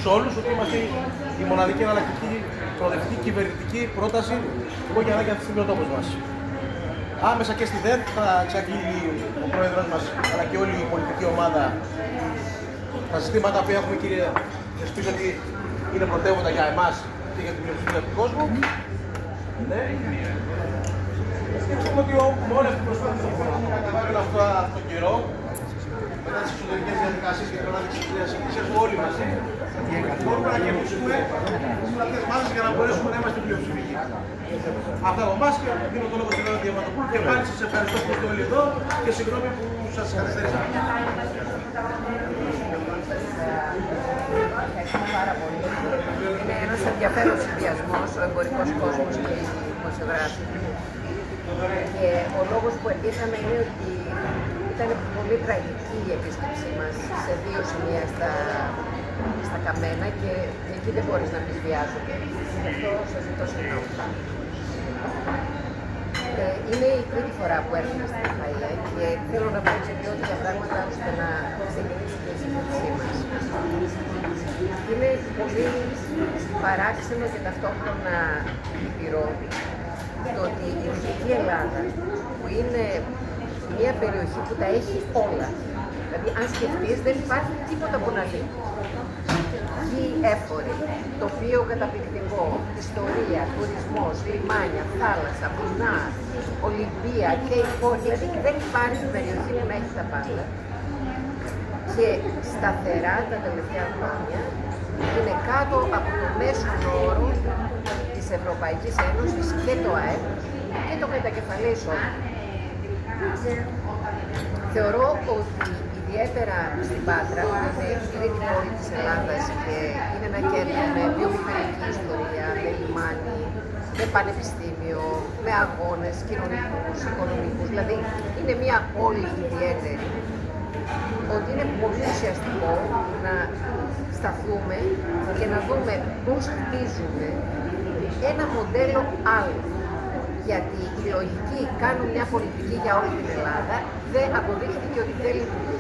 σε όλους ότι είμαστε η μοναδική εναλλακτική προοδευτική κυβερνητική πρόταση που έχει ανάγκη αυτή τη στιγμή ο τόπος μας. Άμεσα και στη ΔΕΔ θα εξαγγείλει ο πρόεδρος μας αλλά και όλη η πολιτική ομάδα τα ζητήματα που έχουμε, κύριε, θεσπίσω ότι είναι πρωτεύοντα για εμάς και για την πλειοψηφία του κόσμου. Ναι. Σκέφτομαι ότι με όλες τις προσπάθειες που έχουμε καταβάλει όλο αυτό τον καιρό, μετά τις εξωτερικές διαδικασίες και την ανάδειξη της Νέας Εκκλησίας, όλοι μαζί, μπορούμε να κερδίσουμε τις πλατές μάζες για να μπορέσουμε να είμαστε πλειοψηφικοί. Αυτά από εμάς και δίνω το λόγο στην Ελένη Διαμαντοπούλου και πάλι σας ευχαριστώ που είστε όλοι εδώ και συγγνώμη που σας καθυστερήσαμε. Ευχαριστούμε πάρα πολύ. Είναι ένας ενδιαφέρον συνδυασμός ο εμπορικός κόσμος και οι δημοσιογράφοι. Και ο λόγος που ήρθαμε είναι ότι ήταν πολύ τραγική η επίσκεψή μας σε δύο σημεία στα Καμένα και εκεί δεν μπορείς να πεις βιάζομαι. Γι' αυτό σας ζητώ συγγνώμη. Είναι η τρίτη φορά που έρχομαι στην ΕΦΑΙΑ και θέλω να πω εξαιρετικά πράγματα ώστε να ξεκινήσει και η συζήτησή μας. Είναι πολύ παράξενο και ταυτόχρονα λυπηρό το ότι η Δυτική Ελλάδα, που είναι μια περιοχή που τα έχει όλα, δηλαδή αν σκεφτείς δεν υπάρχει τίποτα που να λείπει. Γη έφορη, τοπίο καταπληκτικό, ιστορία, τουρισμός, λιμάνια, θάλασσα, βουνά, Ολυμπία και υπόλοιπα, δηλαδή δεν υπάρχει περιοχή που να έχει τα πάντα. Και σταθερά τα τελευταία χρόνια είναι κάτω από το μέσο όρο της Ευρωπαϊκής Ένωσης και το ΑΕΠ και το κατακεφαλή εισόδημα. Θεωρώ ότι ιδιαίτερα στην Πάτρα, που είναι η τρίτη πόλη της Ελλάδας και είναι ένα κέντρο με βιομηχανική ιστορία, με λιμάνι, με πανεπιστήμιο, με αγώνες κοινωνικούς, οικονομικούς, δηλαδή είναι μια πόλη ιδιαίτερη, ότι είναι πολύ ουσιαστικό να σταθούμε και να δούμε πώς χτίζουμε ένα μοντέλο άλλο. Γιατί η λογική κάνουν μια πολιτική για όλη την Ελλάδα δεν αποδείχθηκε ότι δεν λειτουργεί.